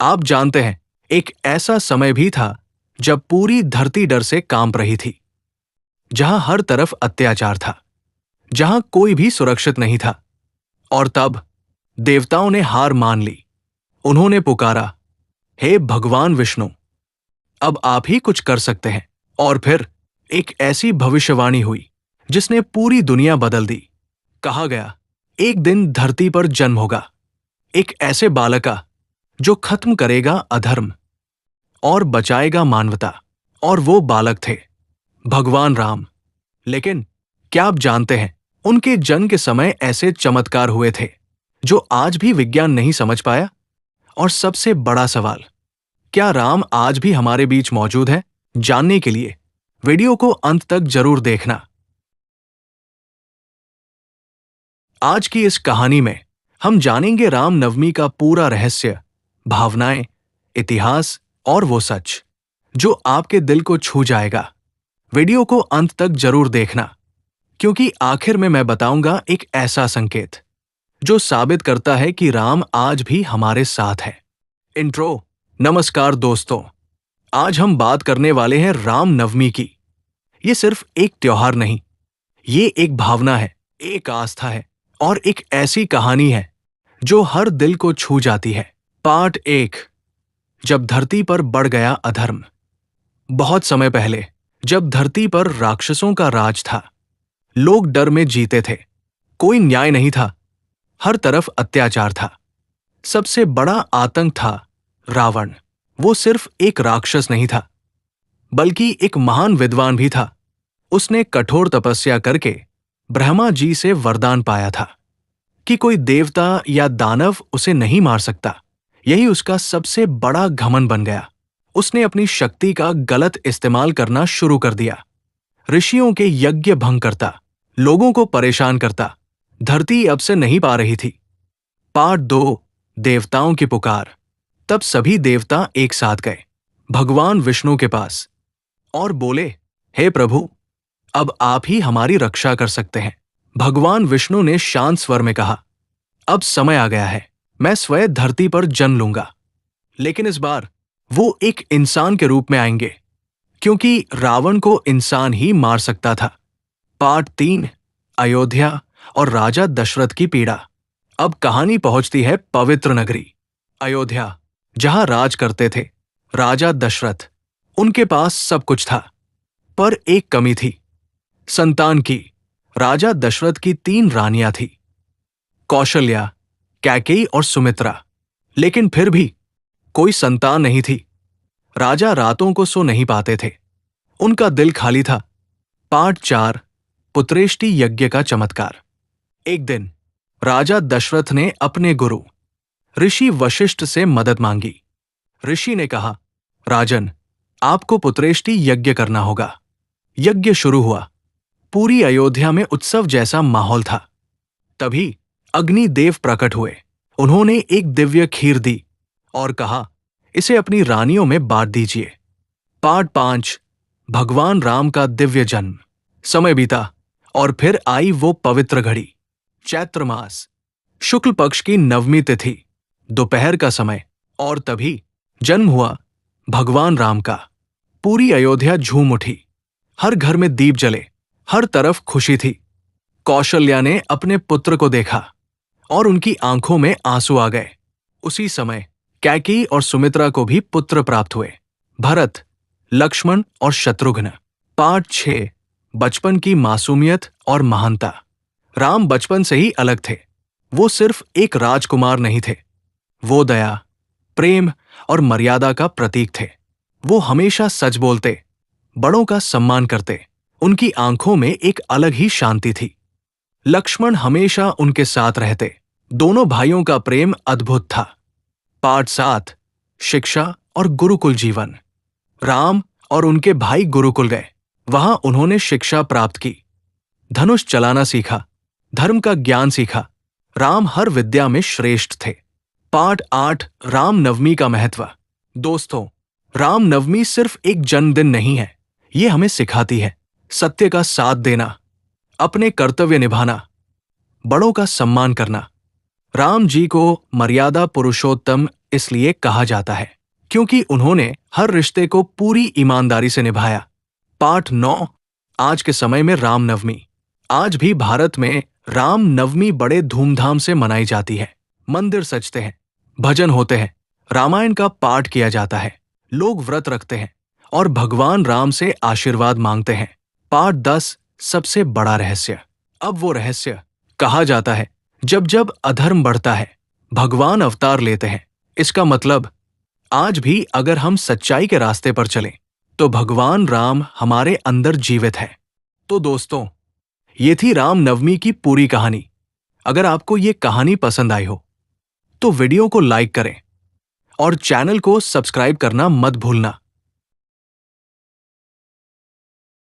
आप जानते हैं, एक ऐसा समय भी था जब पूरी धरती डर से कांप रही थी, जहां हर तरफ अत्याचार था, जहां कोई भी सुरक्षित नहीं था। और तब देवताओं ने हार मान ली। उन्होंने पुकारा, हे भगवान विष्णु, अब आप ही कुछ कर सकते हैं। और फिर एक ऐसी भविष्यवाणी हुई जिसने पूरी दुनिया बदल दी। कहा गया, एक दिन धरती पर जन्म होगा, एक ऐसे बालक का जो खत्म करेगा अधर्म और बचाएगा मानवता। और वो बालक थे भगवान राम। लेकिन क्या आप जानते हैं, उनके जन्म के समय ऐसे चमत्कार हुए थे जो आज भी विज्ञान नहीं समझ पाया। और सबसे बड़ा सवाल, क्या राम आज भी हमारे बीच मौजूद है? जानने के लिए वीडियो को अंत तक जरूर देखना। आज की इस कहानी में हम जानेंगे राम नवमी का पूरा रहस्य, भावनाएं, इतिहास और वो सच जो आपके दिल को छू जाएगा। वीडियो को अंत तक जरूर देखना, क्योंकि आखिर में मैं बताऊंगा एक ऐसा संकेत जो साबित करता है कि राम आज भी हमारे साथ है। इंट्रो। नमस्कार दोस्तों, आज हम बात करने वाले हैं राम नवमी की। ये सिर्फ एक त्योहार नहीं, ये एक भावना है, एक आस्था है और एक ऐसी कहानी है जो हर दिल को छू जाती है। पार्ट 1, जब धरती पर बढ़ गया अधर्म। बहुत समय पहले, जब धरती पर राक्षसों का राज था, लोग डर में जीते थे। कोई न्याय नहीं था, हर तरफ अत्याचार था। सबसे बड़ा आतंक था रावण। वो सिर्फ एक राक्षस नहीं था, बल्कि एक महान विद्वान भी था। उसने कठोर तपस्या करके ब्रह्मा जी से वरदान पाया था कि कोई देवता या दानव उसे नहीं मार सकता। यही उसका सबसे बड़ा घमंड बन गया। उसने अपनी शक्ति का गलत इस्तेमाल करना शुरू कर दिया। ऋषियों के यज्ञ भंग करता, लोगों को परेशान करता। धरती अब से नहीं पा रही थी। पार्ट 2, देवताओं की पुकार। तब सभी देवता एक साथ गए भगवान विष्णु के पास और बोले, हे प्रभु, अब आप ही हमारी रक्षा कर सकते हैं। भगवान विष्णु ने शांत स्वर में कहा, अब समय आ गया है, मैं स्वयं धरती पर जन्म लूंगा। लेकिन इस बार वो एक इंसान के रूप में आएंगे, क्योंकि रावण को इंसान ही मार सकता था। पार्ट 3, अयोध्या और राजा दशरथ की पीड़ा। अब कहानी पहुंचती है पवित्र नगरी अयोध्या, जहां राज करते थे राजा दशरथ। उनके पास सब कुछ था, पर एक कमी थी, संतान की। राजा दशरथ की 3 रानियां थी, कौशल्या, कैकेयी और सुमित्रा। लेकिन फिर भी कोई संतान नहीं थी। राजा रातों को सो नहीं पाते थे, उनका दिल खाली था। पार्ट 4, पुत्रेष्टि यज्ञ का चमत्कार। एक दिन राजा दशरथ ने अपने गुरु ऋषि वशिष्ठ से मदद मांगी। ऋषि ने कहा, राजन, आपको पुत्रेष्टि यज्ञ करना होगा। यज्ञ शुरू हुआ। पूरी अयोध्या में उत्सव जैसा माहौल था। तभी अग्निदेव प्रकट हुए। उन्होंने एक दिव्य खीर दी और कहा, इसे अपनी रानियों में बांट दीजिए। पार्ट 5, भगवान राम का दिव्य जन्म। समय बीता और फिर आई वो पवित्र घड़ी, चैत्र मास, शुक्ल पक्ष की नवमी तिथि, दोपहर का समय। और तभी जन्म हुआ भगवान राम का। पूरी अयोध्या झूम उठी, हर घर में दीप जले, हर तरफ खुशी थी। कौशल्या ने अपने पुत्र को देखा और उनकी आंखों में आंसू आ गए। उसी समय कैकेयी और सुमित्रा को भी पुत्र प्राप्त हुए, भरत, लक्ष्मण और शत्रुघ्न। पार्ट 6, बचपन की मासूमियत और महानता। राम बचपन से ही अलग थे। वो सिर्फ एक राजकुमार नहीं थे, वो दया, प्रेम और मर्यादा का प्रतीक थे। वो हमेशा सच बोलते, बड़ों का सम्मान करते। उनकी आंखों में एक अलग ही शांति थी। लक्ष्मण हमेशा उनके साथ रहते। दोनों भाइयों का प्रेम अद्भुत था। पार्ट 7, शिक्षा और गुरुकुल जीवन। राम और उनके भाई गुरुकुल गए। वहां उन्होंने शिक्षा प्राप्त की, धनुष चलाना सीखा, धर्म का ज्ञान सीखा। राम हर विद्या में श्रेष्ठ थे। पार्ट 8, राम नवमी का महत्व। दोस्तों, राम नवमी सिर्फ एक जन्मदिन नहीं है, ये हमें सिखाती है सत्य का साथ देना, अपने कर्तव्य निभाना, बड़ों का सम्मान करना राम जी को मर्यादा पुरुषोत्तम इसलिए कहा जाता है क्योंकि उन्होंने हर रिश्ते को पूरी ईमानदारी से निभाया। पाठ 9। आज के समय में रामनवमी। आज भी भारत में रामनवमी बड़े धूमधाम से मनाई जाती है। मंदिर सजते हैं, भजन होते हैं, रामायण का पाठ किया जाता है, लोग व्रत रखते हैं और भगवान राम से आशीर्वाद मांगते हैं। पाठ 10। सबसे बड़ा रहस्य। अब वो रहस्य कहा जाता है जब जब अधर्म बढ़ता है भगवान अवतार लेते हैं। इसका मतलब आज भी अगर हम सच्चाई के रास्ते पर चलें तो भगवान राम हमारे अंदर जीवित है। तो दोस्तों, ये थी रामनवमी की पूरी कहानी। अगर आपको ये कहानी पसंद आई हो तो वीडियो को लाइक करें और चैनल को सब्सक्राइब करना मत भूलना।